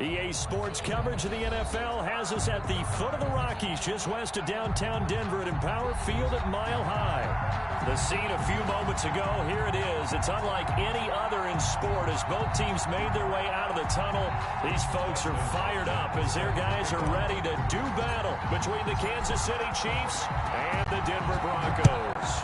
EA Sports coverage of the NFL has us at the foot of the Rockies, just west of downtown Denver at Empower Field at Mile High. The scene a few moments ago, here it is. It's unlike any other in sport as both teams made their way out of the tunnel. These folks are fired up as their guys are ready to do battle between the Kansas City Chiefs and the Denver Broncos.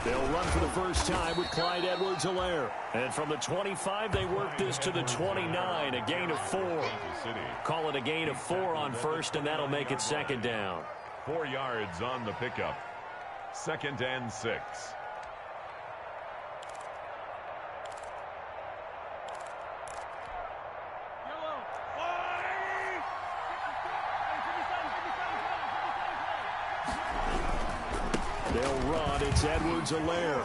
They'll run for the first time with Clyde Edwards-Helaire. And from the 25, they work this to the 29, a gain of 4. Call it a gain of 4 on first, and that'll make it second down. 4 yards on the pickup. 2nd and 6. They'll run. It's Edwards-Helaire.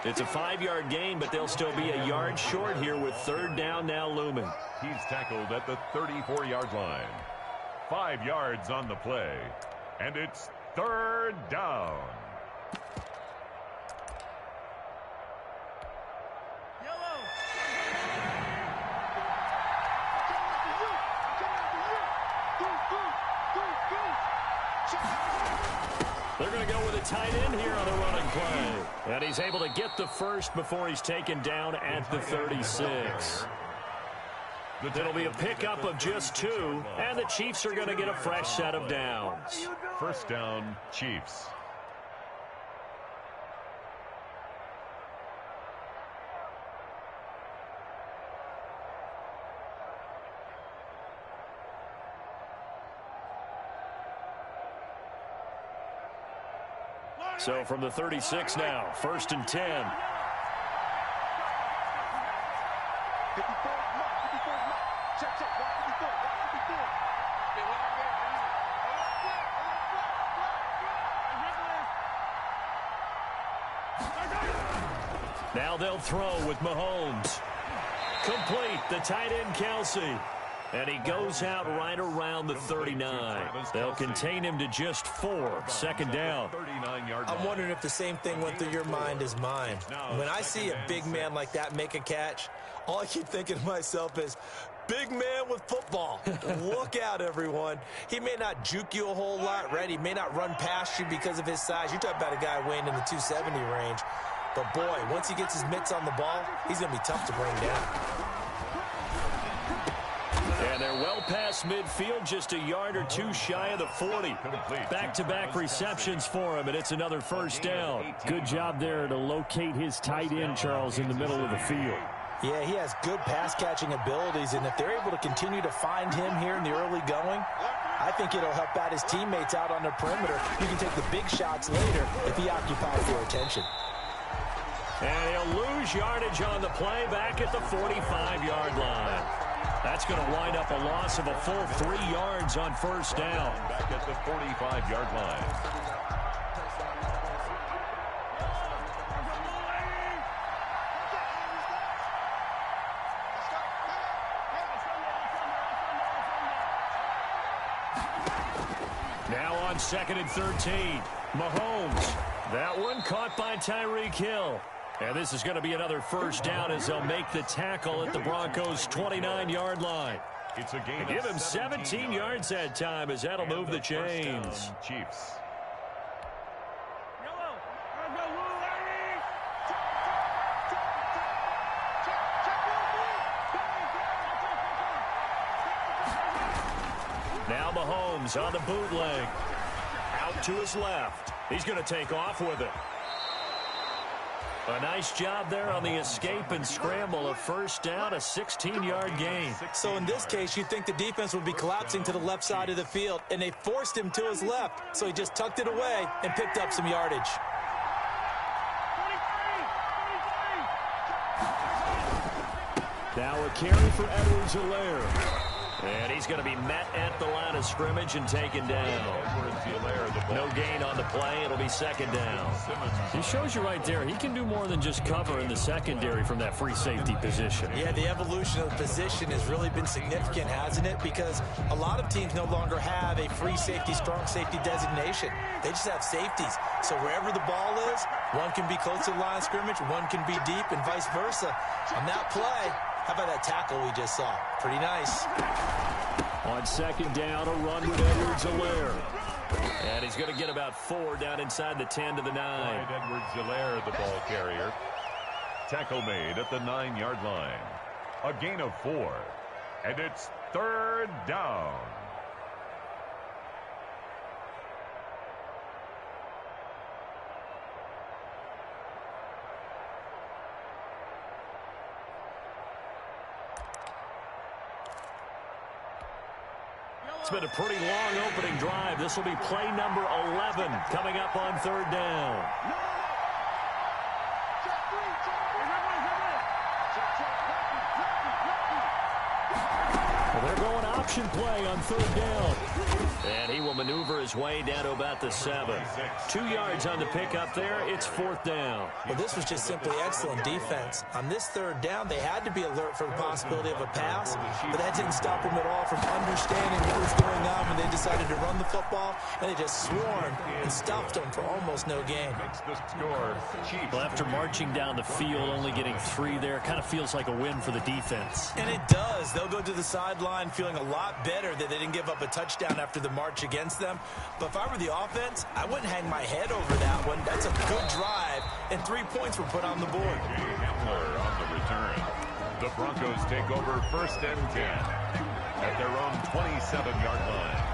It's a 5-yard gain, but they'll still be a yard short here with 3rd down now looming. He's tackled at the 34-yard line. 5 yards on the play. And it's 3rd down. They're going to go with a tight end here on the running play. And he's able to get the first before he's taken down at the 36. It'll be a pickup of just 2, and the Chiefs are going to get a fresh set of downs. 1st down, Chiefs. So from the 36 now, 1st and 10. Now they'll throw with Mahomes. Complete, the tight end Kelsey. And he goes out right around the 39. They'll contain him to just 4. 2nd down. I'm wondering if the same thing went through your mind as mine. When I see a big man like that make a catch, all I keep thinking to myself is, big man with football. Look out, everyone. He may not juke you a whole lot, right? He may not run past you because of his size. You're talking about a guy weighing in the 270 range. But, boy, once he gets his mitts on the ball, he's going to be tough to bring down. And they're well past midfield, just a yard or 2 shy of the 40. Back-to-back receptions for him, and it's another 1st down. Good job there to locate his tight end, Charles, in the middle of the field. Yeah, he has good pass-catching abilities, and if they're able to continue to find him here in the early going, I think it'll help out his teammates out on the perimeter. You can take the big shots later if he occupies their attention. And he'll lose yardage on the play back at the 45-yard line. That's going to wind up a loss of a full 3 yards on 1st down. Back at the 45-yard line. Now on 2nd and 13. Mahomes. That one caught by Tyreek Hill. And this is going to be another 1st down as they'll make the tackle at the Broncos' 29-yard line. It's a gain. Give him 17 yards that time as that'll move the chains. Chiefs. Now Mahomes on the bootleg. Out to his left. He's going to take off with it. A nice job there on the escape and scramble. A 1st down, a 16-yard gain. So in this case, you'd think the defense would be collapsing to the left side of the field, and they forced him to his left. So he just tucked it away and picked up some yardage. Now a carry for Edwards-Helaire. And he's going to be met at the line of scrimmage and taken down. No gain on the play. It'll be second down. He shows you right there, he can do more than just cover in the secondary from that free safety position. Yeah, the evolution of the position has really been significant, hasn't it? Because a lot of teams no longer have a free safety, strong safety designation. They just have safeties. So wherever the ball is, one can be close to the line of scrimmage, one can be deep, and vice versa. On that play, how about that tackle we just saw? Pretty nice. On second down, a run with Edwards-Helaire. And he's going to get about 4 down inside the 10 to the 9. Edwards-Helaire, the ball carrier. Tackle made at the 9-yard line. A gain of 4. And it's third down. It's been a pretty long opening drive. This will be play number 11 coming up on third down. Well, they're going option play on third down. And he will maneuver his way down to about the 7. 2 yards on the pickup there. It's fourth down. Well, this was just simply excellent defense. On this third down, they had to be alert for the possibility of a pass, but that didn't stop them at all from understanding what was going on when they decided to run the football, and they just swarmed and stopped them for almost no gain. Well, after marching down the field, only getting 3 there, kind of feels like a win for the defense. And it does. They'll go to the sideline feeling a lot better that they didn't give up a touchdown after the march against them. But if I were the offense, I wouldn't hang my head over that one. That's a good drive, and 3 points were put on the board. Hamler on the return. The Broncos take over first and 10 at their own 27-yard line.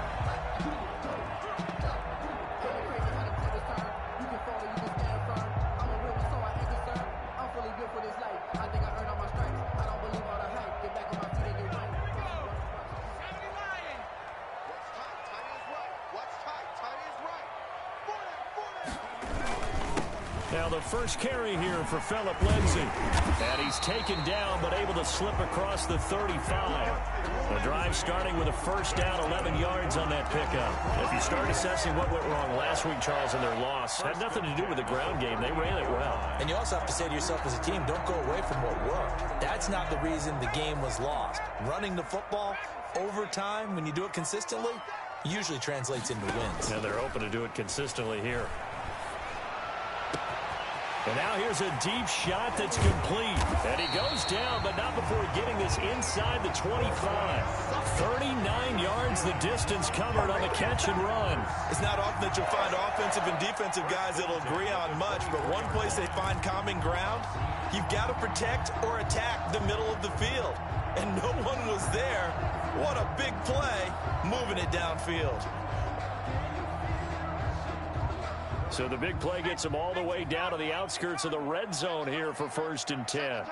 Now the first carry here for Phillip Lindsay. And he's taken down but able to slip across the 35. The drive starting with a first down, 11 yards on that pickup. If you start assessing what went wrong last week, Charles, in their loss, had nothing to do with the ground game. They ran it well. And you also have to say to yourself as a team, don't go away from what worked. That's not the reason the game was lost. Running the football over time, when you do it consistently, usually translates into wins. And they're open to do it consistently here. And now here's a deep shot that's complete. And he goes down, but not before getting this inside the 25. 39 yards the distance covered on the catch and run. It's not often that you'll find offensive and defensive guys that'll agree on much, but one place they find common ground, you've got to protect or attack the middle of the field. And no one was there. What a big play, moving it downfield. So the big play gets him all the way down to the outskirts of the red zone here for first and 10.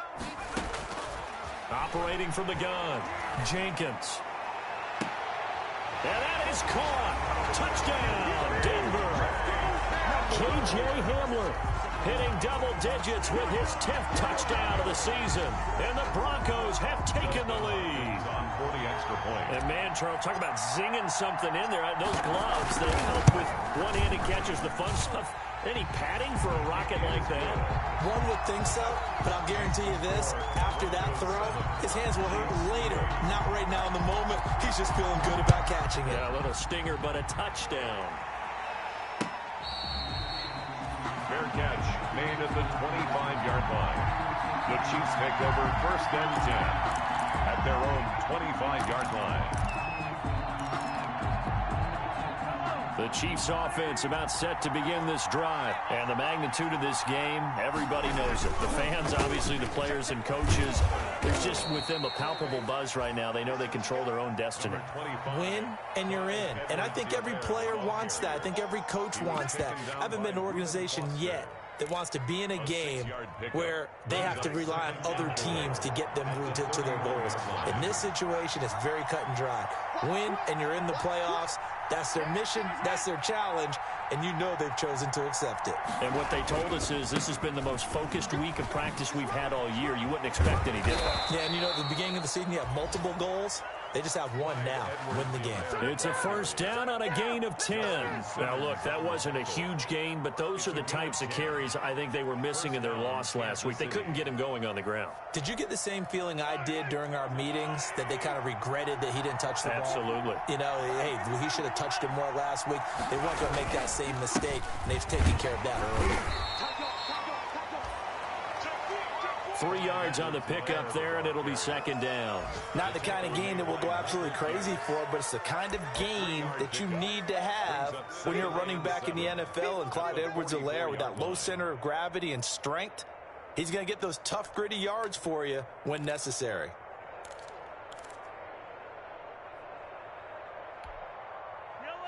Operating from the gun, Jenkins. And that is caught. Touchdown, Denver. K.J. Hamler hitting double digits with his 10th touchdown of the season. And the Broncos have taken the lead. On 40 extra points. And man, Charles, talk about zinging something in there. Those gloves, they help with one-handed catches, the fun stuff. Any padding for a rocket like that? One would think so, but I'll guarantee you this. After that throw, his hands will hurt later. Not right now in the moment. He's just feeling good about catching it. Yeah, a little stinger, but a touchdown. Fair catch made at the 25-yard line. The Chiefs take over first and 10 at their own 25-yard line. The Chiefs offense about set to begin this drive. And the magnitude of this game, everybody knows it. The fans, obviously, the players and coaches. There's just with them a palpable buzz right now. They know they control their own destiny. Win, and you're in. And I think every player wants that. I think every coach wants that. I haven't been an organization yet that wants to be in a game where they have to rely on other teams to get them to their goals. In this situation, it's very cut and dry. Win, and you're in the playoffs. That's their mission. That's their challenge. And you know they've chosen to accept it. And what they told us is this has been the most focused week of practice we've had all year. You wouldn't expect any different. Yeah, and you know, at the beginning of the season, you have multiple goals. They just have one now. Win the game. It's a first down on a gain of 10. Now, look, that wasn't a huge gain, but those are the types of carries I think they were missing in their loss last week. They couldn't get him going on the ground. Did you get the same feeling I did during our meetings, that they kind of regretted that he didn't touch the ball? Absolutely. You know, hey, he should have touched it more last week. They weren't going to make that same mistake, and they've taken care of that early. 3 yards on the pickup there, and it'll be second down. Not the kind of gain that we'll go absolutely crazy for, but it's the kind of gain that you need to have when you're running back in the NFL. And Clyde Edwards-Helaire, with that low center of gravity and strength, he's going to get those tough, gritty yards for you when necessary.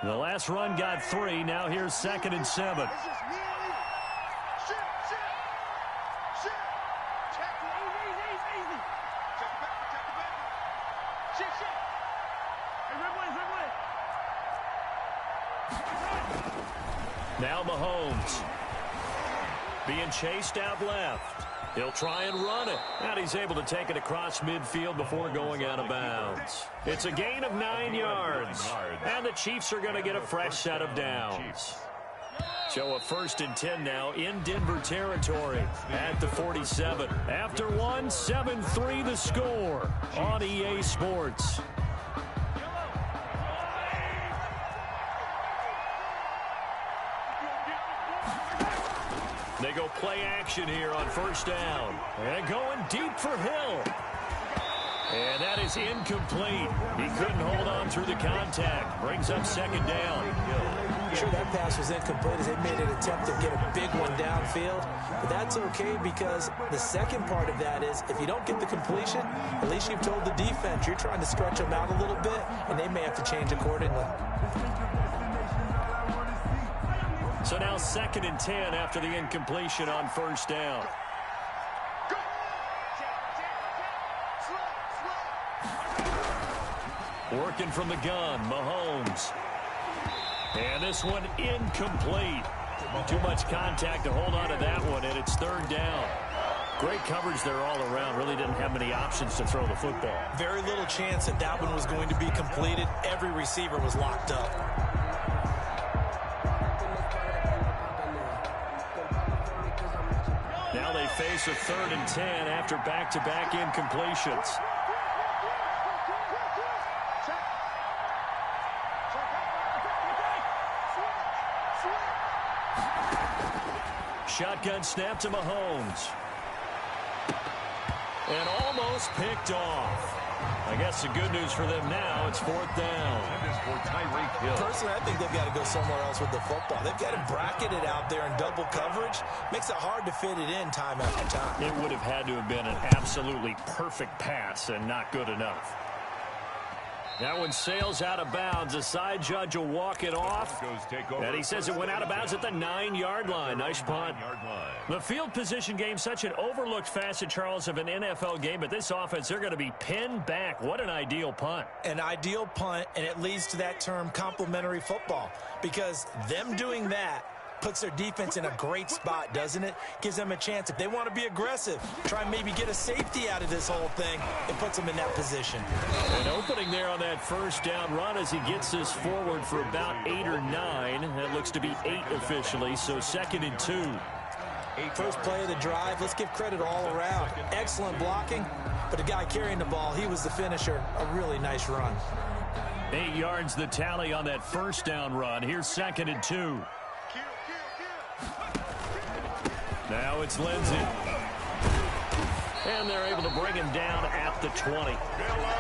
The last run got 3. Now here's 2nd and 7. Now Mahomes being chased out left. He'll try and run it. And he's able to take it across midfield before going out of bounds. It's a gain of 9 yards. And the Chiefs are going to get a fresh set of downs. So a 1st and 10 now in Denver territory at the 47. After one, 7-3 the score on EA Sports. They go play action here on 1st down. And going deep for Hill. And that is incomplete. He couldn't hold on through the contact. Brings up 2nd down. Sure, that pass was incomplete as they made an attempt to get a big one downfield. But that's okay, because the second part of that is if you don't get the completion, at least you've told the defense you're trying to stretch them out a little bit, and they may have to change accordingly. So now 2nd and 10 after the incompletion on 1st down. Working from the gun, Mahomes. And this one incomplete. Too much contact to hold on to that one, and it's 3rd down. Great coverage there all around. Really didn't have many options to throw the football. Very little chance that that one was going to be completed. Every receiver was locked up. Now they face a 3rd and 10 after back-to-back incompletions. Shotgun snap to Mahomes. And almost picked off. I guess the good news for them now, it's 4th down. Personally, I think they've got to go somewhere else with the football. They've got to bracket it out there in double coverage. Makes it hard to fit it in time after time. It would have had to have been an absolutely perfect pass and not good enough. That one sails out of bounds. The side judge will walk it off. And he says it went out of bounds at the 9-yard line. Nice punt. The field position game, such an overlooked facet, Charles, of an NFL game. But this offense, they're going to be pinned back. What an ideal punt. An ideal punt, and it leads to that term complementary football. Because them doing that puts their defense in a great spot, doesn't it? Gives them a chance. If they want to be aggressive, try and maybe get a safety out of this whole thing, it puts them in that position. An opening there on that 1st down run as he gets this forward for about 8 or 9. That looks to be 8 officially, so 2nd and 2. First play of the drive, let's give credit all around. Excellent blocking, but the guy carrying the ball, he was the finisher. A really nice run. 8 yards the tally on that 1st down run. Here's 2nd and 2. Now it's Lindsey. And they're able to bring him down at the 20.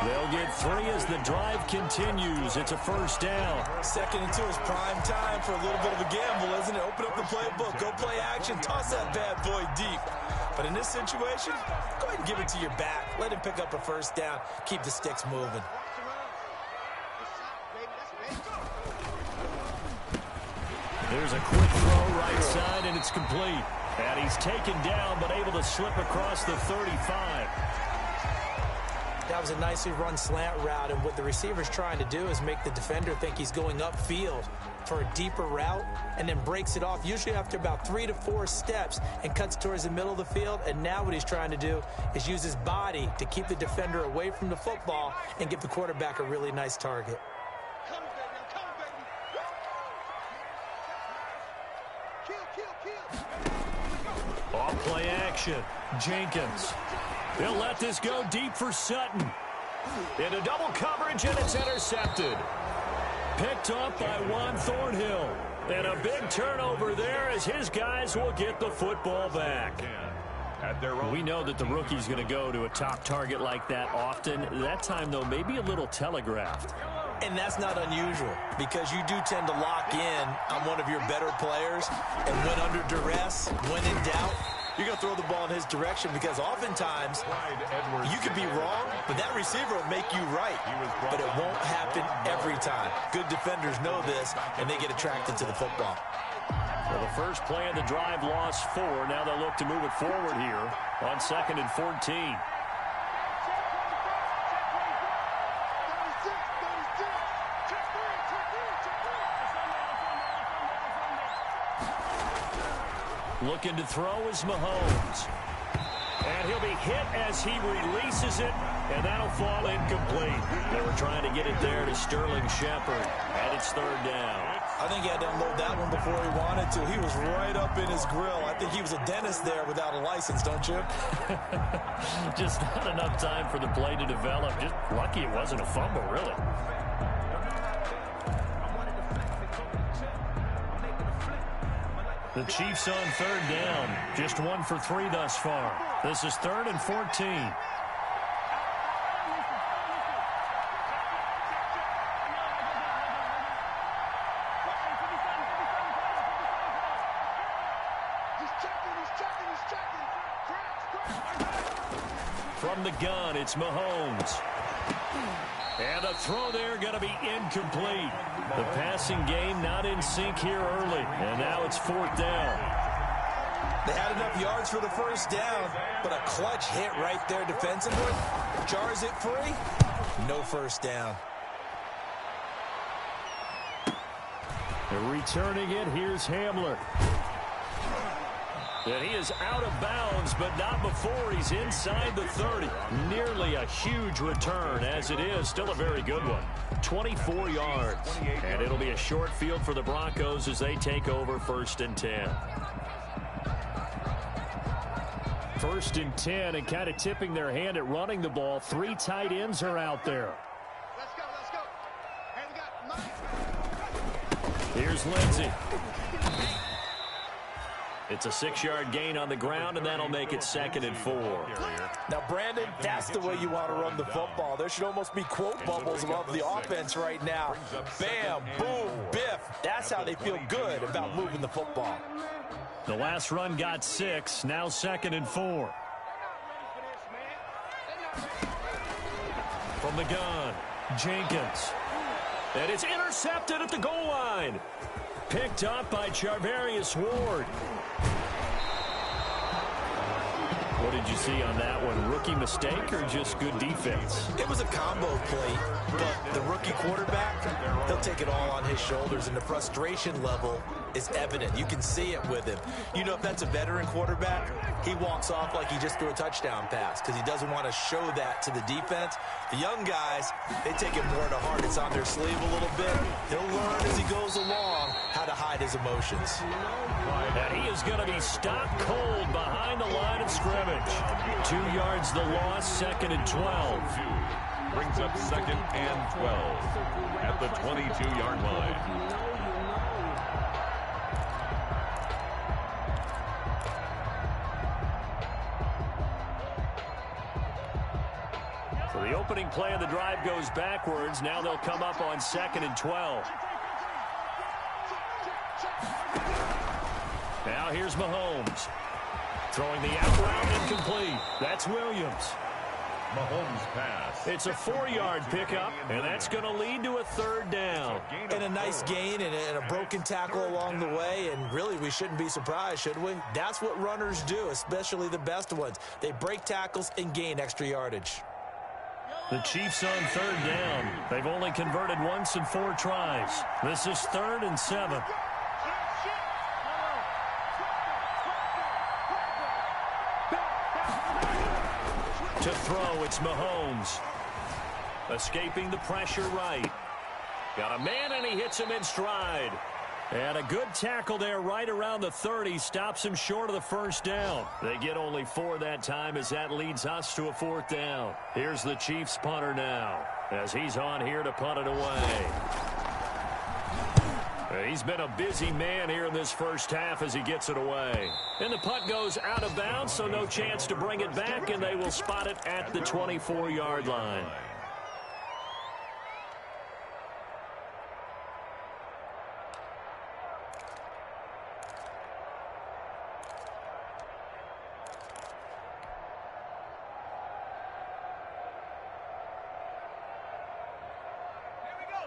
They'll get 3 as the drive continues. It's a 1st down. 2nd and 2 is prime time for a little bit of a gamble, isn't it? Open up the playbook. Go play action. Toss that bad boy deep. But in this situation, go ahead and give it to your back. Let him pick up a 1st down. Keep the sticks moving. There's a quick throw right side, and it's complete. And he's taken down, but able to slip across the 35. That was a nicely run slant route, and what the receiver's trying to do is make the defender think he's going upfield for a deeper route, and then breaks it off, usually after about 3 to 4 steps, and cuts towards the middle of the field. And now what he's trying to do is use his body to keep the defender away from the football and give the quarterback a really nice target. Off play action. Jenkins. They'll let this go deep for Sutton. Into double coverage, and it's intercepted. Picked up by Juan Thornhill. And a big turnover there as his guys will get the football back. We know that the rookie's going to go to a top target like that often. That time, though, maybe a little telegraphed. And that's not unusual, because you do tend to lock in on one of your better players, and when under duress, when in doubt, you're going to throw the ball in his direction, because oftentimes you could be wrong, but that receiver will make you right. But it won't happen every time. Good defenders know this, and they get attracted to the football. Well, the first play of the drive lost 4. Now they'll look to move it forward here on 2nd and 14. Looking to throw is Mahomes. And he'll be hit as he releases it, and that'll fall incomplete. They were trying to get it there to Sterling Shepard, and it's 3rd down. I think he had to unload that one before he wanted to. He was right up in his grill. I think he was a dentist there without a license, don't you? Just not enough time for the play to develop. Just lucky it wasn't a fumble, really. The Chiefs on 3rd down. Just 1 for 3 thus far. This is 3rd and 14. From the gun, it's Mahomes. And the throw there going to be incomplete. The passing game not in sync here early. And now it's 4th down. They had enough yards for the first down, but a clutch hit right there defensively jars it free. No first down. And returning it, here's Hamler. And he is out of bounds, but not before he's inside the 30. Nearly a huge return, as it is. Still a very good one. 24 yards. And it'll be a short field for the Broncos as they take over 1st and 10. 1st and 10, and kind of tipping their hand at running the ball. 3 tight ends are out there. Let's go. Hey, we got 9. Here's Lindsey. It's a 6-yard gain on the ground, and that'll make it 2nd and 4. Now, Brandon, that's the way you want to run the football. There should almost be quote bubbles above the offense right now. Bam, boom, biff. That's how they feel good about moving the football. The last run got 6. Now 2nd and 4. From the gun, Jenkins. And it's intercepted at the goal line. Picked up by Charvarius Ward. What did you see on that one? Rookie mistake or just good defense? It was a combo play, but the rookie quarterback, he'll take it all on his shoulders, and the frustration level is evident. You can see it with him. You know, if that's a veteran quarterback, he walks off like he just threw a touchdown pass because he doesn't want to show that to the defense. The young guys, they take it more to heart. It's on their sleeve a little bit. He'll learn as he goes along how to hide his emotions. And he is going to be stopped cold behind the line of scrimmage. 2 yards the loss, 2nd and 12. Brings up 2nd and 12 at the 22-yard line. So the opening play of the drive goes backwards. Now they'll come up on 2nd and 12. Now here's Mahomes. Throwing the out route incomplete. That's Williams. Mahomes pass. It's a 4-yard pickup, and that's going to lead to a 3rd down. And a nice gain and a broken tackle along the way, and really we shouldn't be surprised, should we? That's what runners do, especially the best ones. They break tackles and gain extra yardage. The Chiefs on 3rd down. They've only converted once in 4 tries. This is 3rd and 7. To throw, it's Mahomes. Escaping the pressure right. Got a man, and he hits him in stride. And a good tackle there right around the 30. Stops him short of the 1st down. They get only 4 that time as that leads us to a 4th down. Here's the Chiefs punter now as he's on here to punt it away. He's been a busy man here in this 1st half as he gets it away. And the punt goes out of bounds, so no chance to bring it back, and they will spot it at the 24-yard line.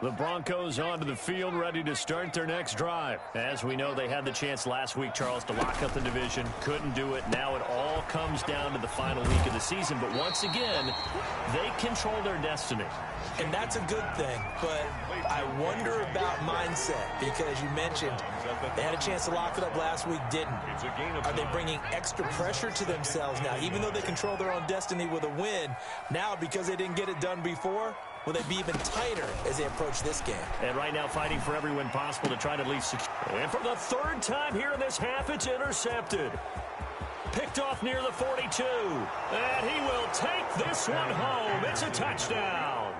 The Broncos onto the field, ready to start their next drive. As we know, they had the chance last week, Charles, to lock up the division. Couldn't do it. Now it all comes down to the final week of the season. But once again, they control their destiny. And that's a good thing. But I wonder about mindset, because you mentioned they had a chance to lock it up last week, didn't. Are they bringing extra pressure to themselves now? Even though they control their own destiny with a win, now because they didn't get it done before, will they be even tighter as they approach this game? And right now fighting for every win possible to try to at least secure. And for the 3rd time here in this half, it's intercepted. Picked off near the 42. And he will take this one home. It's a touchdown.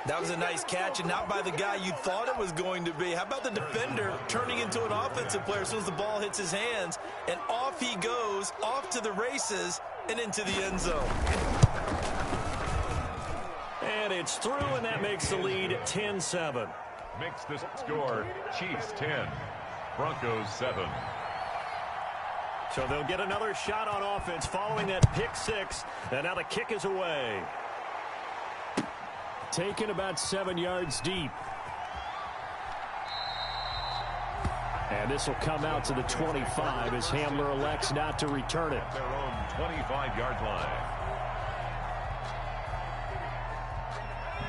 That was a nice catch, and not by the guy you thought it was going to be. How about the defender turning into an offensive player as soon as the ball hits his hands, and off he goes, off to the races, and into the end zone. And it's through, and that makes the lead 10-7. Makes the score Chiefs 10, Broncos 7. So they'll get another shot on offense following that pick 6, and now the kick is away. Taken about 7 yards deep. And this will come out to the 25 as Hamler elects not to return it. Their own 25-yard line.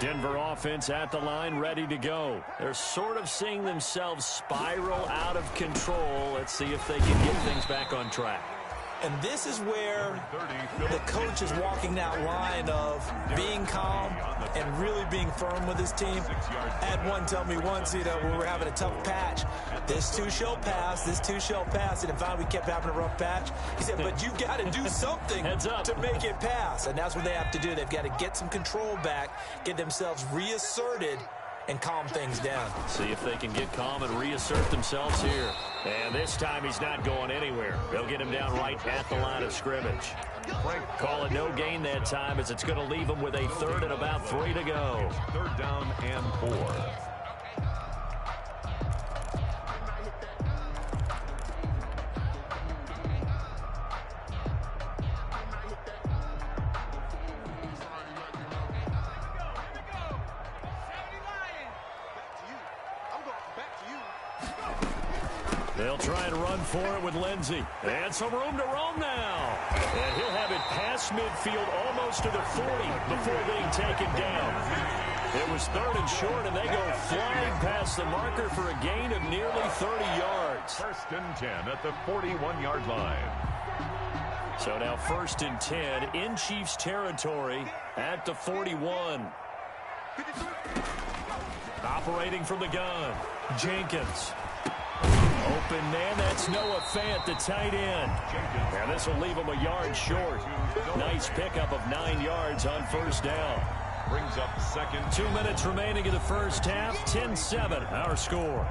Denver offense at the line, ready to go. They're sort of seeing themselves spiral out of control. Let's see if they can get things back on track. And this is where the coach is walking that line of being calm and really being firm with his team. I had one tell me once, when we were having a tough patch, this too shall pass, this too shall pass. And finally we kept having a rough patch. He said, but you've got to do something to make it pass. And that's what they have to do. They've got to get some control back, get themselves reasserted, and calm things down. See if they can get calm and reassert themselves here. And this time he's not going anywhere. They'll get him down right at the line of scrimmage. Call it no gain that time as it's going to leave him with a 3rd and about 3 to go. 3rd down and 4. They'll try and run for it with Lindsey. And some room to roam now. And he'll have it past midfield almost to the 40 before being taken down. It was 3rd and short, and they go flying past the marker for a gain of nearly 30 yards. 1st and 10 at the 41-yard line. So now 1st and 10 in Chiefs territory at the 41. Operating from the gun, Jenkins. Open man, that's Noah Fant, the tight end. And this will leave him a yard short. Nice pickup of 9 yards on 1st down. Brings up 2nd. 2 minutes remaining in the 1st half. 10-7, our score.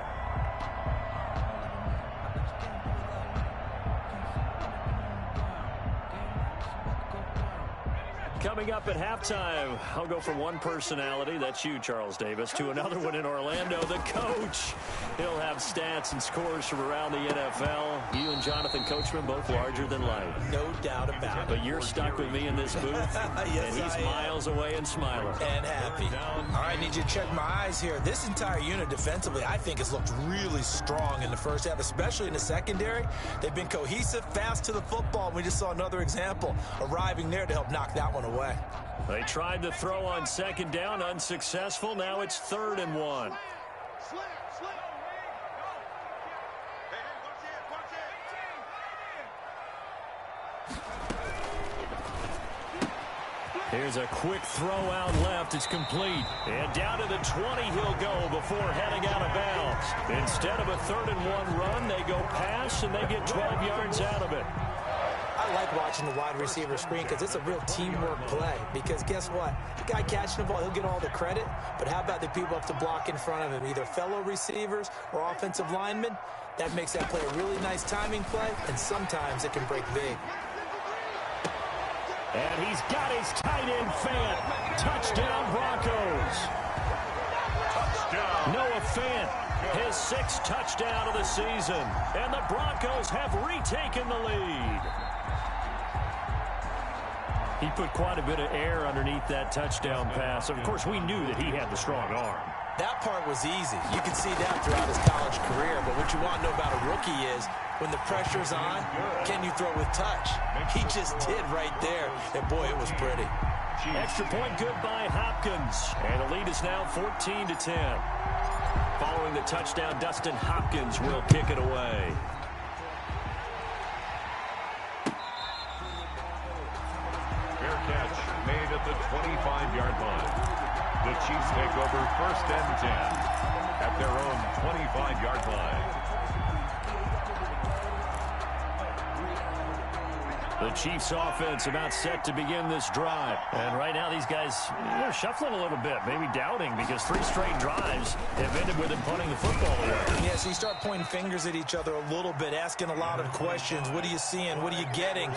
Coming up at halftime, I'll go from one personality, that's you, Charles Davis, to another one in Orlando, the coach. He'll have stats and scores from around the NFL. You and Jonathan Coachman, both larger than life. No doubt about it. But you're stuck with me in this booth, yes, and he's miles away and smiling. And happy. All right, I need you to check my eyes here. This entire unit defensively, I think, has looked really strong in the first half, especially in the secondary. They've been cohesive, fast to the football. We just saw another example arriving there to help knock that one away. They tried to throw on second down, unsuccessful. Now it's 3rd and 1. Here's a quick throw out left. It's complete. And down to the 20 he'll go before heading out of bounds. Instead of a 3rd and 1 run, they go pass, and they get 12 yards out of it. I like watching the wide receiver screen because it's a real teamwork play. Because guess what? The guy catching the ball, he'll get all the credit. But how about the people up to block in front of him, either fellow receivers or offensive linemen? That makes that play a really nice timing play, and sometimes it can break big. And he's got his tight end Fant. Touchdown, Broncos. Touchdown. Noah Fant, his 6th touchdown of the season. And the Broncos have retaken the lead. He put quite a bit of air underneath that touchdown pass. Of course, we knew that he had the strong arm. That part was easy. You can see that throughout his college career. But what you want to know about a rookie is when the pressure's on, can you throw with touch? He just did right there. And, boy, it was pretty. Extra point good by Hopkins. And the lead is now 14-10. Following the touchdown, Dustin Hopkins will kick it away. Fair catch made at the 25-yard line. The Chiefs take over 1st and 10 at their own 25-yard line. The Chiefs offense about set to begin this drive. And right now these guys, they're shuffling a little bit, maybe doubting, because 3 straight drives have ended with them punting the football away. Yeah, so you start pointing fingers at each other a little bit, asking a lot of questions. What are you seeing? What are you getting?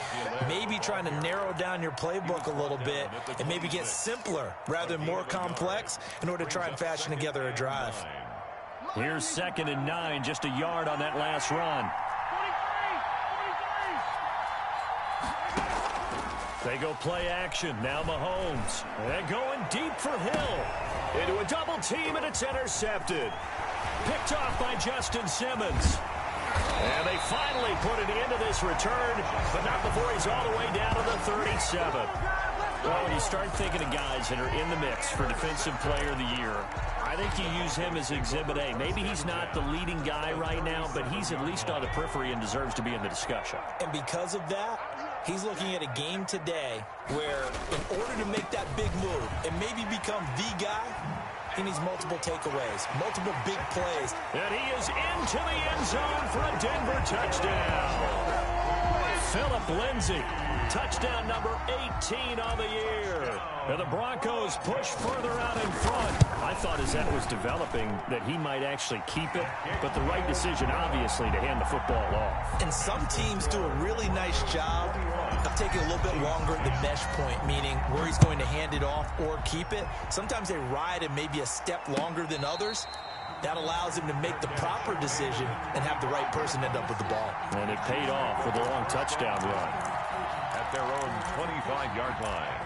Maybe trying to narrow down your playbook a little bit and maybe get simpler rather than more complex in order to try and fashion together a drive. Here's 2nd and 9, just a yard on that last run. They go play action. Now Mahomes. They're going deep for Hill. Into a double team, and it's intercepted. Picked off by Justin Simmons. And they finally put an end to this return, but not before he's all the way down to the 37. Well, when you start thinking of guys that are in the mix for Defensive Player of the Year, I think you use him as Exhibit A. Maybe he's not the leading guy right now, but he's at least on the periphery and deserves to be in the discussion. And because of that, he's looking at a game today where in order to make that big move and maybe become the guy, he needs multiple takeaways, multiple big plays. And he is into the end zone for a Denver touchdown. Phillip Lindsay, touchdown number 18 on the year. And the Broncos push further out in front. I thought as that was developing that he might actually keep it, but the right decision, obviously, to hand the football off. And some teams do a really nice job of taking a little bit longer at the mesh point, meaning where he's going to hand it off or keep it. Sometimes they ride it maybe a step longer than others. That allows him to make the proper decision and have the right person end up with the ball. And it paid off with a long touchdown run. At their own 25-yard line.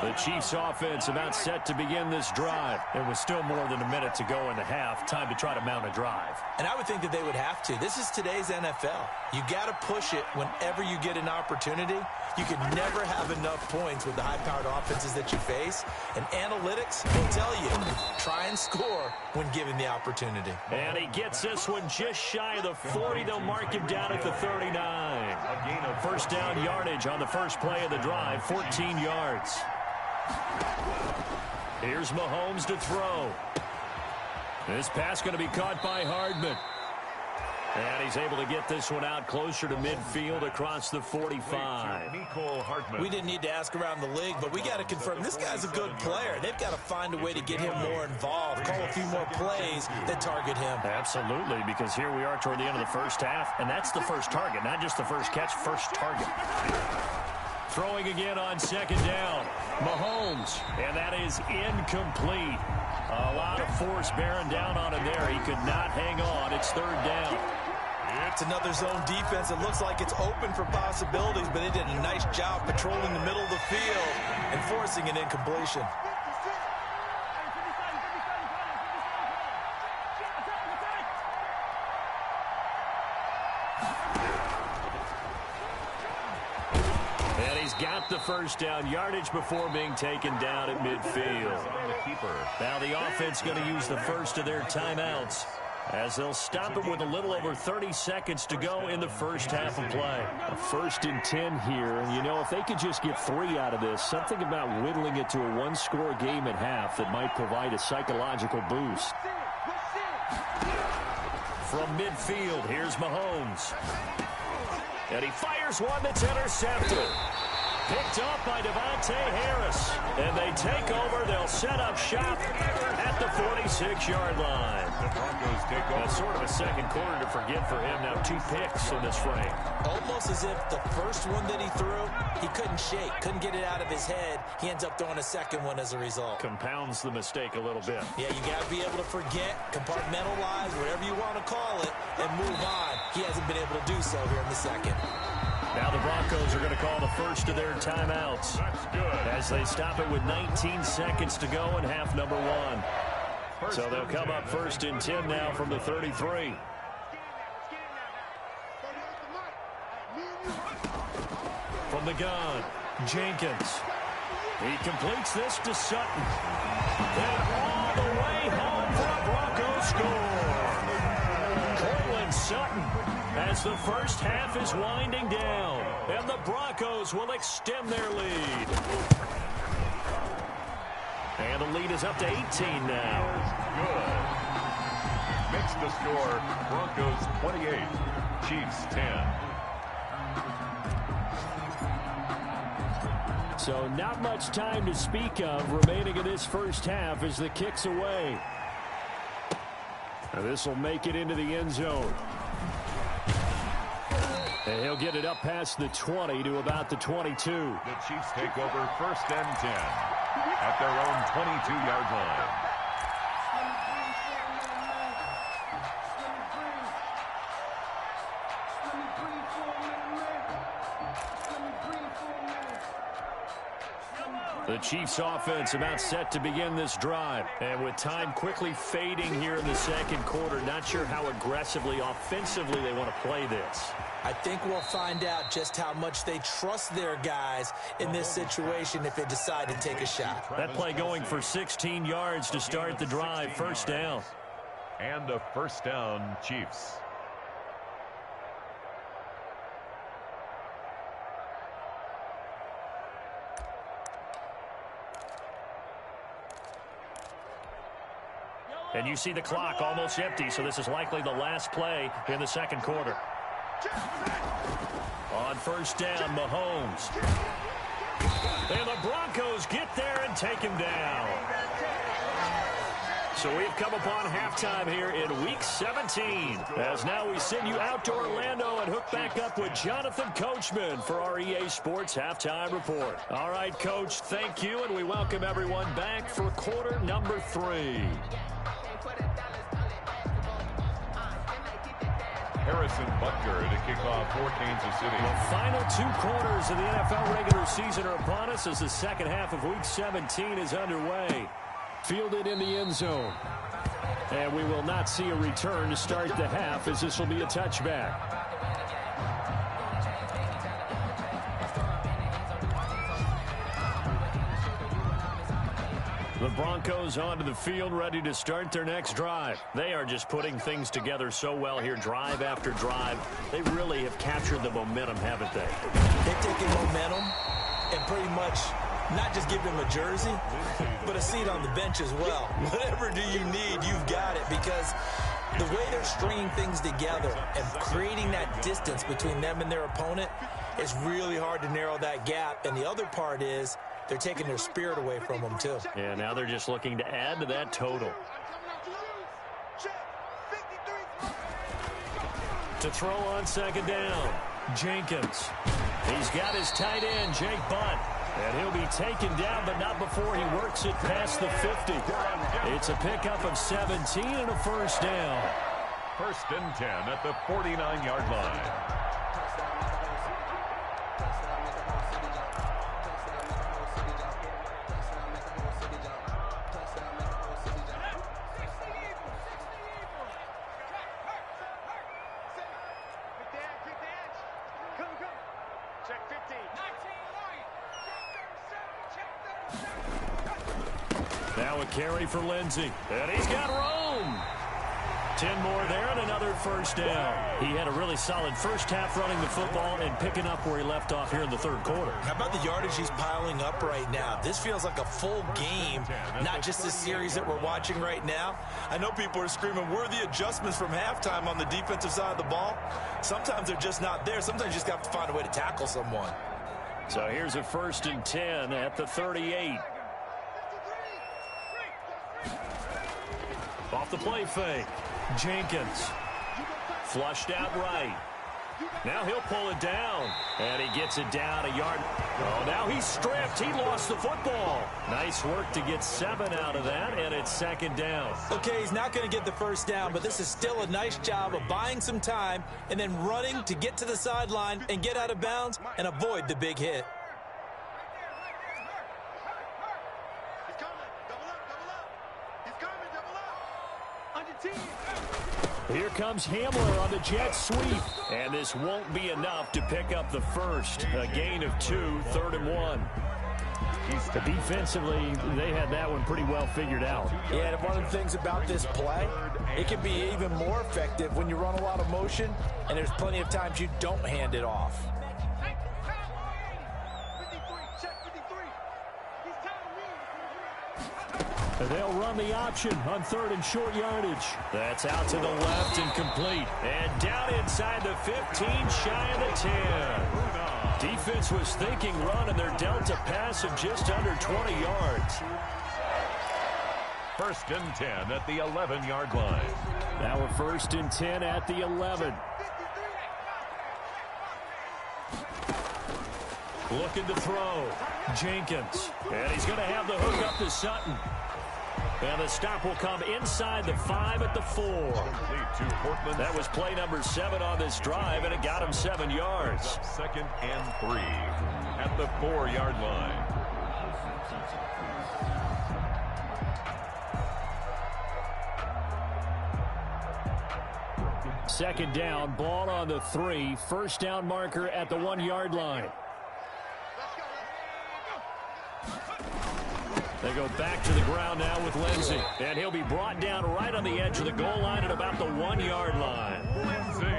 The Chiefs offense about set to begin this drive. There was still more than a minute to go in the half. Time to try to mount a drive. And I would think that they would have to. This is today's NFL. You got to push it whenever you get an opportunity. You can never have enough points with the high-powered offenses that you face. And analytics will tell you, try and score when given the opportunity. And he gets this one just shy of the 40. They'll mark him down at the 39. A gain of first down yardage on the first play of the drive, 14 yards. Here's Mahomes to throw. This pass going to be caught by Hardman. And he's able to get this one out closer to midfield across the 45. We didn't need to ask around the league, but we got to confirm this guy's a good player. They've got to find a way to get him more involved, call a few more plays that target him. Absolutely, because here we are toward the end of the first half, and that's the first target, not just the first catch, first target. Throwing again on second down. Mahomes, and that is incomplete. A lot of force bearing down on him there. He could not hang on. It's third down. It's another zone defense. It looks like it's open for possibilities, but they did a nice job patrolling the middle of the field and forcing an incompletion. And he's got the first down yardage before being taken down at midfield. Now the offense going to use the first of their timeouts as they'll stop him with a little over 30 seconds to go in the first half of play. A 1st and 10 here. And, you know, if they could just get 3 out of this, something about whittling it to a one-score game at half that might provide a psychological boost. From midfield, here's Mahomes. And he fires one that's intercepted. Picked up by Devontae Harris. And they take over. They'll set up shop at the 46-yard line. The Broncos take over. That's sort of a second quarter to forget for him. Now 2 picks in this frame. Almost as if the first one that he threw, he couldn't shake, couldn't get it out of his head. He ends up throwing a second one as a result. Compounds the mistake a little bit. Yeah, you got to be able to forget, compartmentalize, whatever you want to call it, and move on. He hasn't been able to do so here in the second. Now the Broncos are going to call the first of their timeouts. That's good. As they stop it with 19 seconds to go in half number 1. So they'll come up 1st and 10 now from the 33. From the gun, Jenkins. He completes this to Sutton. And all the way home for a Broncos score. Cortland Sutton, as the first half is winding down. And the Broncos will extend their lead. And the lead is up to 18 now. Good. Makes the score Broncos 28, Chiefs 10. So not much time to speak of remaining in this first half as the kick's away. Now this will make it into the end zone. And he'll get it up past the 20 to about the 22. The Chiefs take over 1st and 10 at their own 22-yard line. The Chiefs offense about set to begin this drive. And with time quickly fading here in the second quarter, not sure how aggressively, offensively they want to play this. I think we'll find out just how much they trust their guys in this situation if they decide to take a shot. That play going for 16 yards to start the drive. First down. And a first down, Chiefs. And you see the clock almost empty, so this is likely the last play in the second quarter. On first down, Mahomes. And the Broncos get there and take him down. So we've come upon halftime here in Week 17. As now we send you out to Orlando and hook back up with Jonathan Coachman for our EA Sports Halftime Report. All right, Coach, thank you, and we welcome everyone back for quarter number 3. Harrison Butker to kick off for Kansas City. The final 2 quarters of the NFL regular season are upon us as the second half of Week 17 is underway. Fielded in the end zone. And we will not see a return to start the half as this will be a touchback. The Broncos onto the field, ready to start their next drive. They are just putting things together so well here, drive after drive. They really have captured the momentum, haven't they? They've taken momentum and pretty much not just give them a jersey, but a seat on the bench as well. Whatever do you need, you've got it, because The way they're stringing things together and creating that distance between them and their opponent is really hard to narrow that gap. And the other part is they're taking their spirit away from them, too. Yeah, now they're just looking to add to that total. To throw on second down, Jenkins. He's got his tight end, Jake Butt. And he'll be taken down, but not before he works it past the 50. It's a pickup of 17 and a first down. First and 10 at the 49-yard line. Now a carry for Lindsey. And he's got room. 10 more there and another first down. He had a really solid first half running the football and picking up where he left off here in the third quarter. How about the yardage he's piling up right now? This feels like a full game, not just this series that we're watching right now. I know people are screaming, where are the adjustments from halftime on the defensive side of the ball? Sometimes they're just not there. Sometimes you just have to find a way to tackle someone. So here's a first and 10 at the 38. Off the play fake. Jenkins. Flushed out right. Now he'll pull it down. And he gets it down a yard. Oh, now he's stripped. He lost the football. Nice work to get 7 out of that, and it's second down. Okay, he's not going to get the first down, but this is still a nice job of buying some time and then running to get to the sideline and get out of bounds and avoid the big hit. Here comes Hamler on the jet sweep. And this won't be enough to pick up the first. A gain of 2, 3rd and 1. Defensively, they had that one pretty well figured out. Yeah, and one of the things about this play, it can be even more effective when you run a lot of motion, and there's plenty of times you don't hand it off. They'll run the option on 3rd and short yardage. That's out to the left and complete. And down inside the 15, shy of the 10. Defense was thinking run, and they're dealt a pass of just under 20 yards. First and 10 at the 11-yard line. Now we're first and 10 at the 11. Looking to throw. Jenkins. And he's going to have the hook up to Sutton. And the stop will come inside the 5 at the 4. That was play number 7 on this drive, and it got him 7 yards. Second and 3 at the 4-yard line. Second down, ball on the 3. First down marker at the 1-yard line. They go back to the ground now with Lindsey. And he'll be brought down right on the edge of the goal line at about the 1-yard line.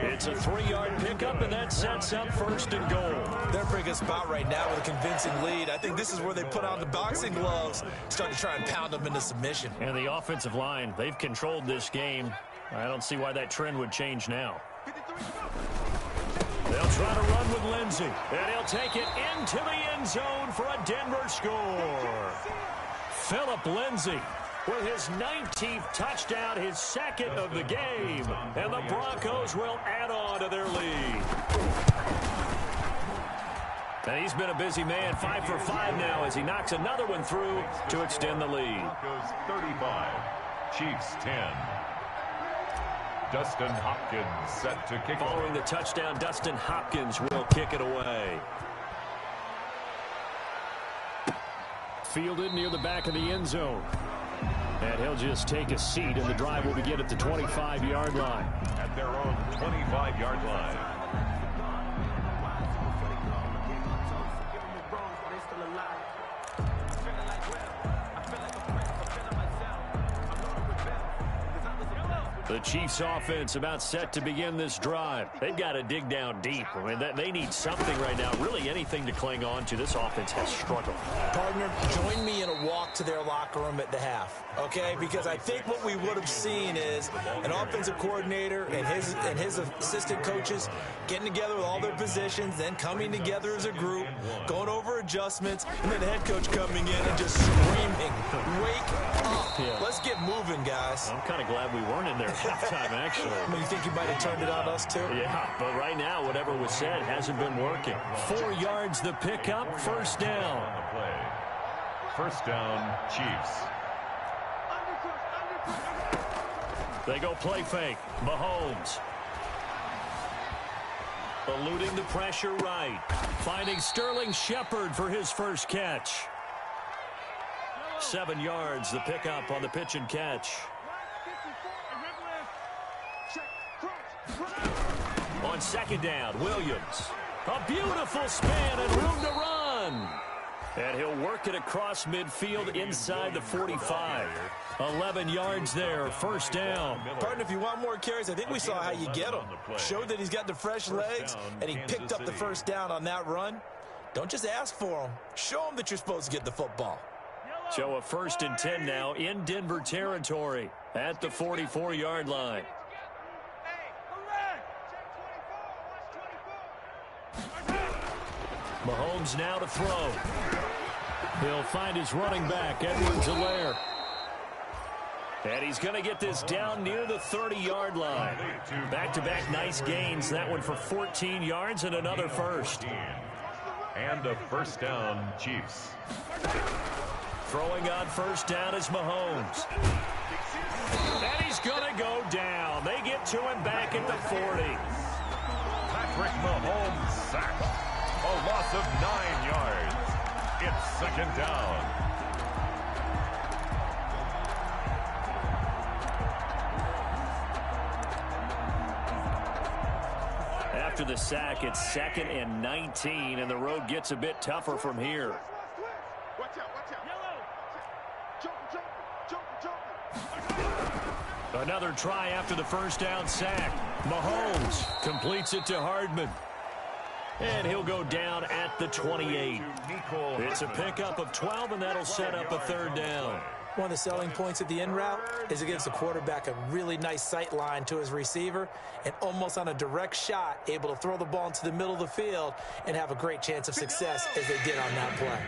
It's a 3-yard pickup, and that sets up first and goal. They're in a pretty good spot right now with a convincing lead. I think this is where they put on the boxing gloves, start to try and pound them into submission. And the offensive line, they've controlled this game. I don't see why that trend would change now. They'll try to run with Lindsey. And he'll take it into the end zone for a Denver score. Philip Lindsey with his 19th touchdown, his second of the game. And the Broncos will add on to their lead. And he's been a busy man, 5 for 5 now as he knocks another one through to extend the lead. Broncos 35, Chiefs 10. Dustin Hopkins set to kick. Following the touchdown, Dustin Hopkins will kick it away. Fielded near the back of the end zone. And he'll just take a seat, and the drive will begin at the 25-yard line. At their own 25-yard line. The Chiefs offense about set to begin this drive. They've got to dig down deep. I mean, they need something right now, really anything to cling on to. This offense has struggled. Partner, join me in a walk to their locker room at the half, okay? Because I think what we would have seen is an offensive coordinator and his assistant coaches getting together with all their positions, then coming together as a group, going over adjustments, and then the head coach coming in and just screaming, "Wake up. Yeah. Let's get moving, guys." I'm kind of glad we weren't in there at halftime, actually. I mean, you think you might have turned it on us, too? Yeah, but right now, whatever was said hasn't been working. 4 yards the pickup, first down. First down, Chiefs. They go play fake. Mahomes. Eluding the pressure right. Finding Sterling Shepard for his first catch. 7 yards the pickup on the pitch and catch. On second down, Williams. A beautiful span and room to run. And he'll work it across midfield inside the 45. 11 yards there, first down. Partner, if you want more carries, I think we saw how you get him. Showed that he's got the fresh legs, and he picked up the first down on that run. Don't just ask for him. Show him that you're supposed to get the football. So a 1st and 10 now in Denver territory at the 44-yard line. Mahomes now to throw. He'll find his running back, Edwards-Helaire. And he's going to get this down near the 30-yard line. Back-to-back nice gains. That one for 14 yards and another first. And a first down, Chiefs. Throwing on first down is Mahomes. And he's going to go down. They get to him back at the 40. Patrick Mahomes sacked. A loss of 9 yards. It's second down. After the sack, it's 2nd and 19, and the road gets a bit tougher from here. Watch out, watch out. Another try after the first down sack. Mahomes completes it to Hardman. And he'll go down at the 28. It's a pickup of 12, and that'll set up a third down. One of the selling points of the in route is it gives the quarterback a really nice sight line to his receiver and almost on a direct shot able to throw the ball into the middle of the field and have a great chance of success as they did on that play.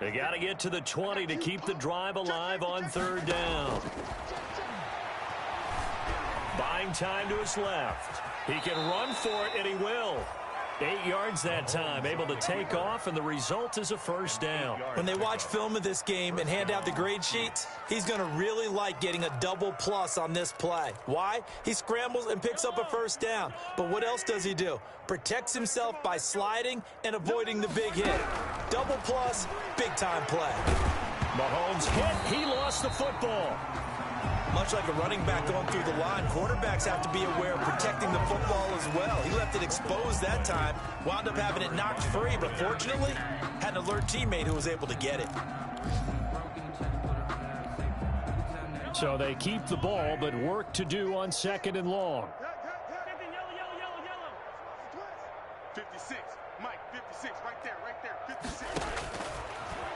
They got to get to the 20 to keep the drive alive on third down. Buying time to his left. He can run for it, and he will. 8 yards that time, able to take off, and the result is a first down. When they watch film of this game and hand out the grade sheets, he's going to really like getting a double plus on this play. Why? He scrambles and picks up a first down. But what else does he do? Protects himself by sliding and avoiding the big hit. Double plus, big-time play. Mahomes hit. He lost the football. Much like a running back going through the line, quarterbacks have to be aware of protecting the football as well. He left it exposed that time, wound up having it knocked free, but fortunately, had an alert teammate who was able to get it. So they keep the ball, but work to do on 2nd and long. 56, Mike, 56, right there, 56.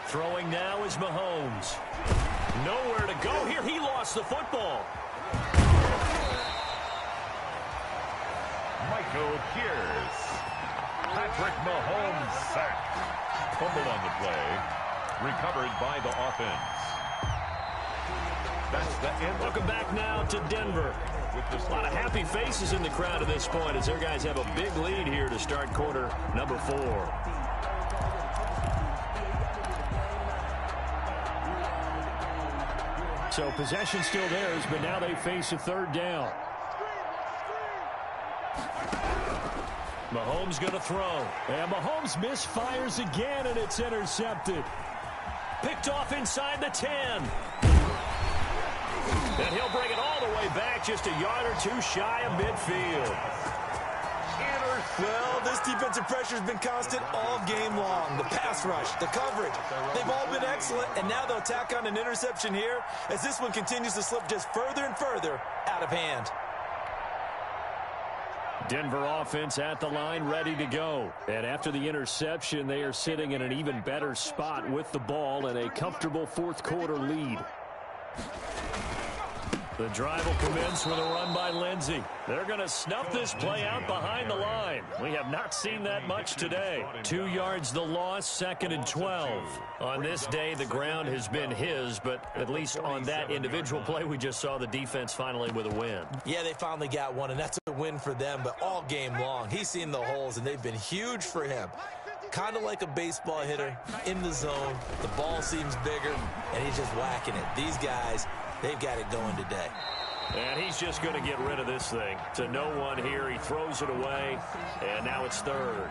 Throwing now is Mahomes. Nowhere to go here. He lost the football. Michael Pierce. Patrick Mahomes sacked. Fumble on the play. Recovered by the offense. That's the end. Welcome back now to Denver. A lot of happy faces in the crowd at this point as their guys have a big lead here to start quarter number 4. So possession still theirs, but now they face a third down. Mahomes going to throw. And Mahomes misfires again, and it's intercepted. Picked off inside the 10. And he'll bring it all the way back, just a yard or two shy of midfield. Well, this defensive pressure has been constant all game long. The pass rush, the coverage, they've all been excellent, and now they'll tack on an interception here as this one continues to slip just further and further out of hand. Denver offense at the line, ready to go. And after the interception, they are sitting in an even better spot with the ball and a comfortable fourth quarter lead. The drive will commence with a run by Lindsey. They're going to snuff this play out behind the line. We have not seen that much today. 2 yards the loss, 2nd and 12. On this day, the ground has been his, but at least on that individual play, we just saw the defense finally with a win. Yeah, they finally got one, and that's a win for them, but all game long, he's seen the holes, and they've been huge for him. Kind of like a baseball hitter in the zone. The ball seems bigger, and he's just whacking it. These guys, they've got it going today. And he's just going to get rid of this thing. To no one here, he throws it away, and now it's 3rd.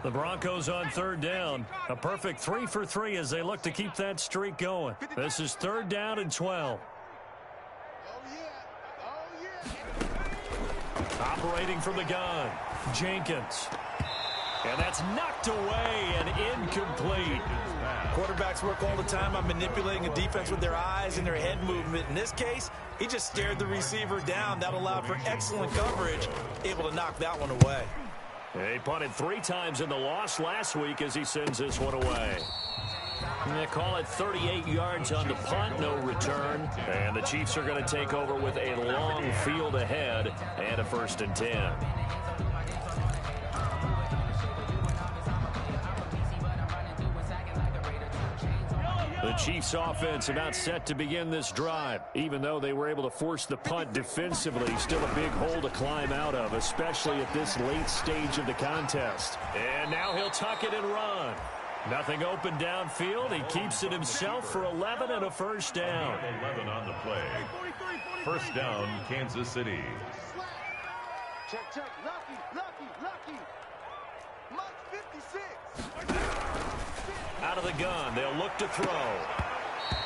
The Broncos on 3rd down. A perfect 3 for 3 as they look to keep that streak going. This is 3rd down and 12. Operating from the gun, Jenkins. And that's knocked away and incomplete. Quarterbacks work all the time on manipulating a defense with their eyes and their head movement. In this case, he just stared the receiver down. That allowed for excellent coverage, able to knock that one away. He punted 3 times in the loss last week as he sends this one away. They call it 38 yards on the punt, no return. And the Chiefs are going to take over with a long field ahead and a 1st and 10. The Chiefs offense about set to begin this drive. Even though they were able to force the punt defensively, still a big hole to climb out of, especially at this late stage of the contest. And now he'll tuck it and run. Nothing open downfield. He keeps it himself for 11 and a 1st down. 11 on the play. 1st down, Kansas City. Check, check. Lucky. Mike 56. Out of the gun, they'll look to throw.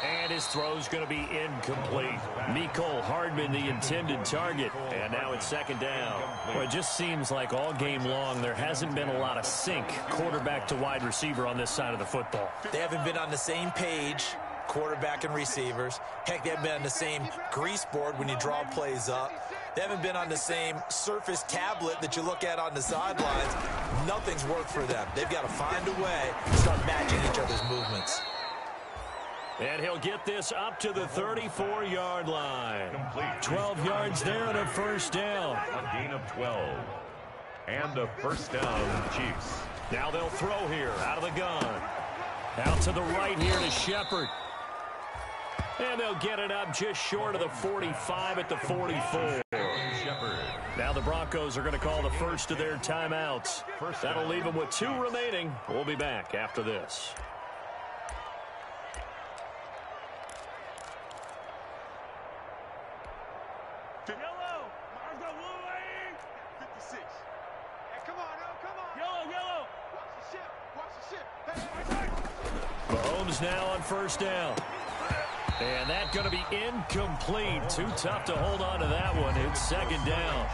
And his throw's going to be incomplete. Mecole Hardman, the intended target. And now it's 2nd down. Well, it just seems like all game long there hasn't been a lot of sync quarterback to wide receiver on this side of the football. They haven't been on the same page, quarterback and receivers. Heck, they haven't been on the same grease board when you draw plays up. They haven't been on the same surface tablet that you look at on the sidelines. Nothing's worked for them. They've got to find a way to start matching each other's movements. And he'll get this up to the 34-yard line. Complete. 12 yards there and a 1st down. A gain of 12. And a 1st down, Chiefs. Now they'll throw here out of the gun. Out to the right here to Shepard. And they'll get it up just short of the 45 at the 44. Shepard. Now the Broncos are going to call the first of their timeouts. That'll leave them with 2 remaining. We'll be back after this. Yellow. 56. Hey, come on. Yellow. Watch the ship. Hey. Mahomes now on 1st down. And that's going to be incomplete. Too tough to hold on to that one. It's 2nd down.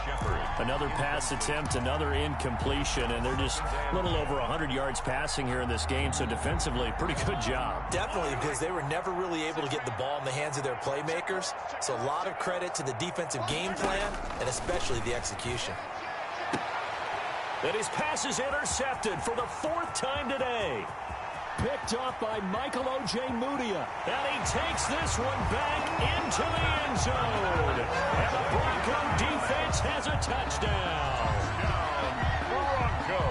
Another pass attempt, another incompletion, and they're just a little over 100 yards passing here in this game, so defensively, pretty good job. Definitely, because they were never really able to get the ball in the hands of their playmakers, so a lot of credit to the defensive game plan and especially the execution. And his pass is intercepted for the 4th time today. Picked off by Michael Ojemudia. And he takes this one back into the end zone. And the Bronco defense has a touchdown. Bronco.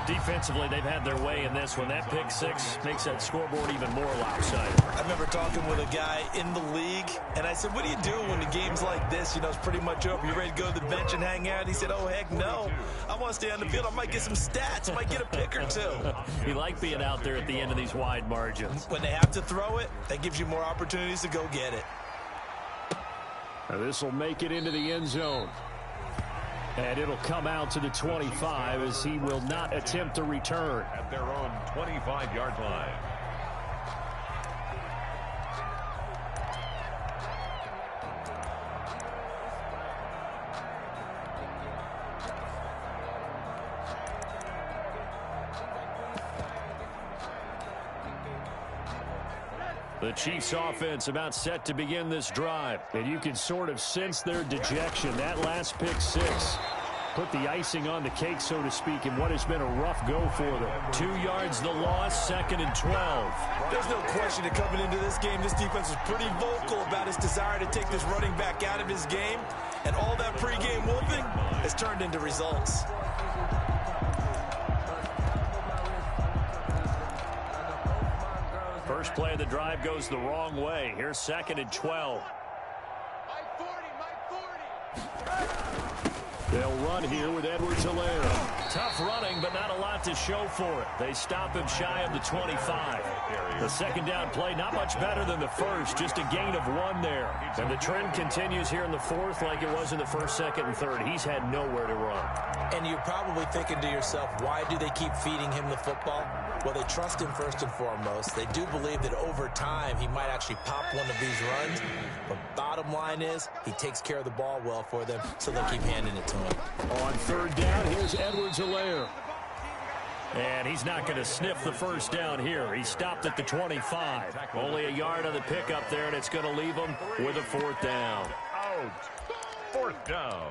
Defensively, they've had their way in this one. That pick 6 makes that scoreboard even more lopsided. I remember talking with a guy in the league, and I said, what do you do when the game's like this? You know, it's pretty much over. You ready to go to the bench and hang out? He said, oh, heck no. I want to stay on the field. I might get some stats. I might get a pick or 2. You like being out there at the end of these wide margins. When they have to throw it, that gives you more opportunities to go get it. Now this will make it into the end zone. And it'll come out to the 25 as he will not attempt to return. At their own 25-yard line. The Chiefs offense about set to begin this drive. And you can sort of sense their dejection. That last pick six put the icing on the cake, so to speak, in what has been a rough go for them. 2 yards the loss, 2nd and 12. There's no question that coming into this game, this defense was pretty vocal about its desire to take this running back out of his game. And all that pregame whooping has turned into results. First play of the drive goes the wrong way. Here's 2nd and 12. They'll run here with Edwards-Helaire. Tough running, but not a lot to show for it. They stop him shy of the 25. The second down play, not much better than the first, just a gain of 1 there. And the trend continues here in the fourth like it was in the first, second, and third. He's had nowhere to run. And you're probably thinking to yourself, why do they keep feeding him the football? Well, they trust him first and foremost. They do believe that over time he might actually pop one of these runs. But bottom line is he takes care of the ball well for them, so they'll keep handing it to him. On third down, here's Edwards-Helaire. And he's not going to sniff the first down here. He stopped at the 25. Only a yard on the pickup there, and it's going to leave him with a 4th down. Out. 4th down.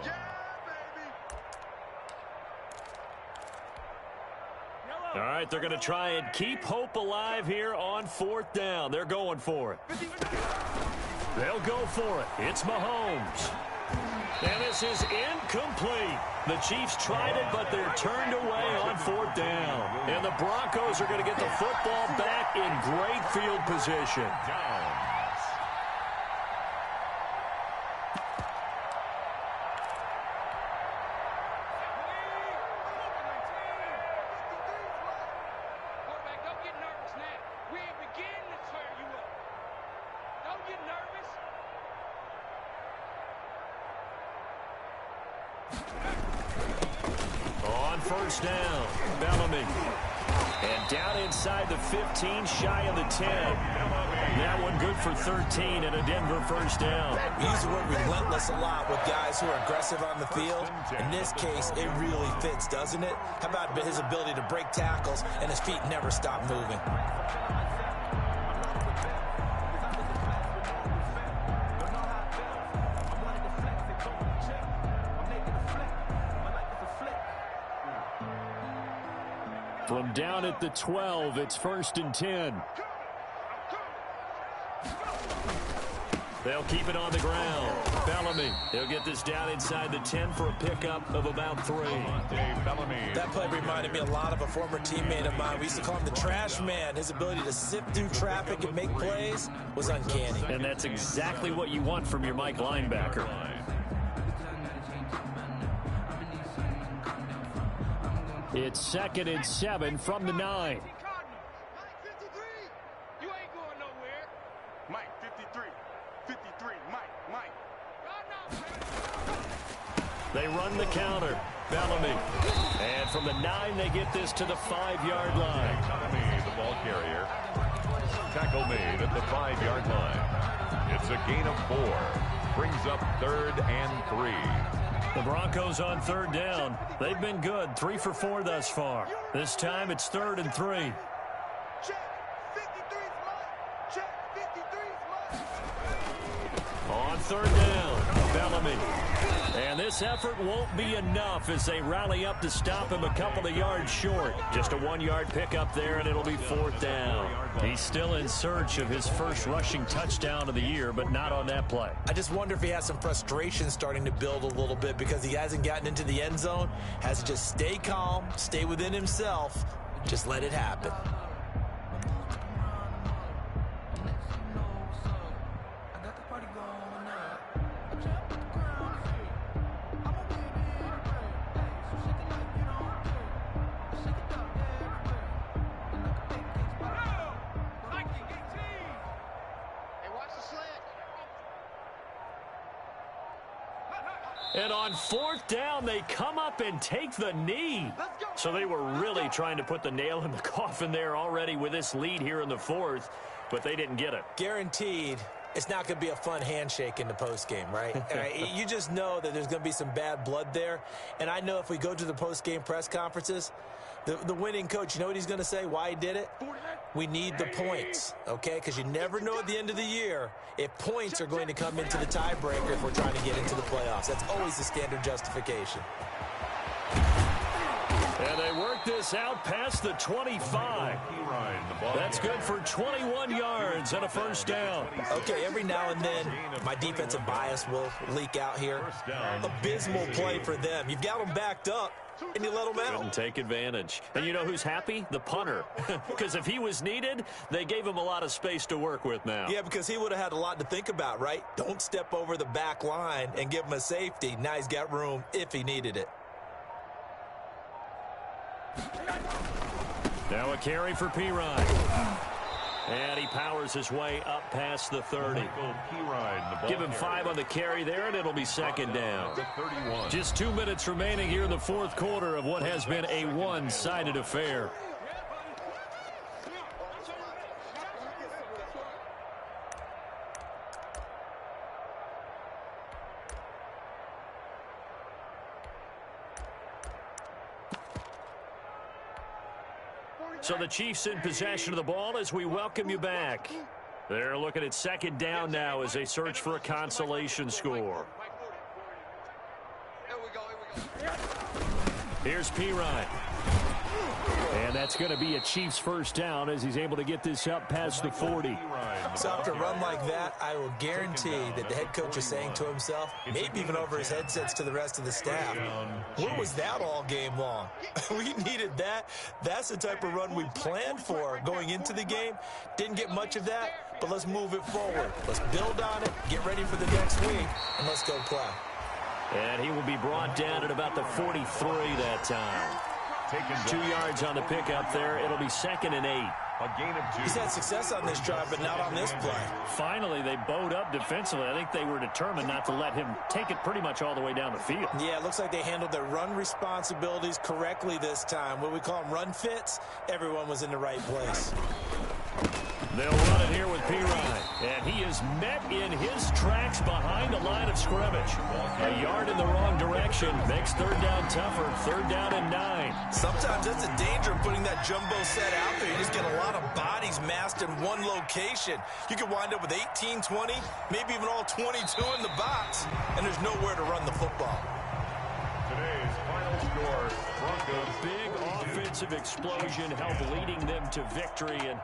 All right, they're going to try and keep hope alive here on 4th down. They're going for it. They'll go for it. It's Mahomes. And this is incomplete. The Chiefs tried it, but they're turned away on 4th down. And the Broncos are going to get the football back in great field position. On first down, Bellamy. And down inside the 15, shy of the 10. That one good for 13 and a Denver first down. We use the word relentless a lot with guys who are aggressive on the field. In this case, it really fits, doesn't it? How about his ability to break tackles and his feet never stop moving? From down at the 12, it's 1st and 10. They'll keep it on the ground. Bellamy, he'll get this down inside the 10 for a pickup of about 3. That play reminded me a lot of a former teammate of mine. We used to call him the trash man. His ability to sift through traffic and make plays was uncanny. And that's exactly what you want from your Mike linebacker. It's 2nd and 7 from the 9. Mike 53. You ain't going nowhere. Mike 53. 53. Mike. They run the counter. Bellamy. And from the 9, they get this to the 5-yard line. Bellamy, the ball carrier. Tackle made at the 5-yard line. It's a gain of 4. Brings up 3rd and 3. The Broncos on 3rd down. They've been good, 3 for 4 thus far. This time it's 3rd and 3. Check 53's Mike. Check 53's Mike. On 3rd down, Bellamy. And this effort won't be enough as they rally up to stop him a couple of yards short. Just a 1-yard pickup there, and it'll be 4th down. He's still in search of his first rushing touchdown of the year, but not on that play. I just wonder if he has some frustration starting to build a little bit because he hasn't gotten into the end zone. Has to just stay calm, stay within himself, just let it happen. And on 4th down, they come up and take the knee. So they were really trying to put the nail in the coffin there already with this lead here in the 4th, but they didn't get it. Guaranteed, it's not going to be a fun handshake in the postgame, right? You just know that there's going to be some bad blood there. And I know if we go to the postgame press conferences, The winning coach, you know what he's going to say, why he did it? We need the points, okay? Because you never know at the end of the year if points are going to come into the tiebreaker if we're trying to get into the playoffs. That's always the standard justification. And they work this out past the 25. That's good for 21 yards and a first down. Okay, every now and then, my defensive bias will leak out here. Abysmal play for them. You've got them backed up, and you let them out. Couldn't take advantage. And you know who's happy? The punter. Because if he was needed, they gave him a lot of space to work with now. Yeah, because he would have had a lot to think about, right? Don't step over the back line and give him a safety. Now he's got room if he needed it. Now a carry for Pirine. And he powers his way up past the 30. Give him 5 on the carry there, and it'll be second down. Just 2 minutes remaining here in the fourth quarter of what has been a one-sided affair. So the Chiefs in possession of the ball as we welcome you back. They're looking at second down now as they search for a consolation score. Here's Pirine. And that's going to be a Chiefs first down as he's able to get this up past the 40. So after a run like that, I will guarantee that the head coach is saying to himself, maybe even over his headsets to the rest of the staff, where was that all game long? We needed that. That's the type of run we planned for going into the game. Didn't get much of that, but let's move it forward. Let's build on it, get ready for the next week, and let's go play. And he will be brought down at about the 43 that time. 2 yards on the pickup there. It'll be 2nd and 8. A gain of 2. He's had success on this drive, but not on this play. Finally, they bowed up defensively. I think they were determined not to let him take it pretty much all the way down the field. Yeah, it looks like they handled their run responsibilities correctly this time. What we call them run fits, everyone was in the right place. They'll run it here with Pirine. And he is met in his tracks behind the line of scrimmage. A yard in the wrong direction makes third down tougher. 3rd down and 9. Sometimes that's the danger of putting that jumbo set out there. You just get a lot of bodies massed in one location. You could wind up with 18, 20, maybe even all 22 in the box, and there's nowhere to run the football. Today's final score, Broncos. Big offensive explosion helped leading them to victory. And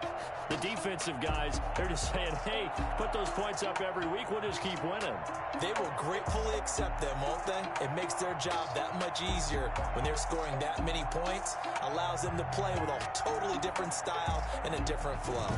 the defensive guys, they're just saying, hey, put those points up every week. We'll just keep winning. They will gratefully accept them, won't they? It makes their job that much easier when they're scoring that many points. Allows them to play with a totally different style and a different flow.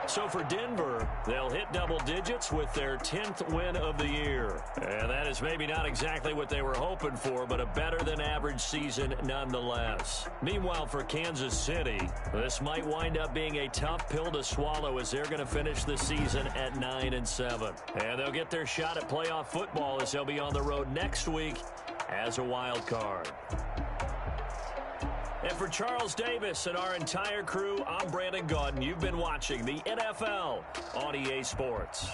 So for Denver, they'll hit double digits with their 10th win of the year. And that is maybe not exactly what they were hoping for, but a better than average season nonetheless. Meanwhile, for Kansas City, this might wind up being a tough pill to swallow as they're going to finish the season at 9-7. And they'll get their shot at playoff football as they'll be on the road next week as a wild card. And for Charles Davis and our entire crew, I'm Brandon Gaudin. You've been watching the NFL on EA Sports.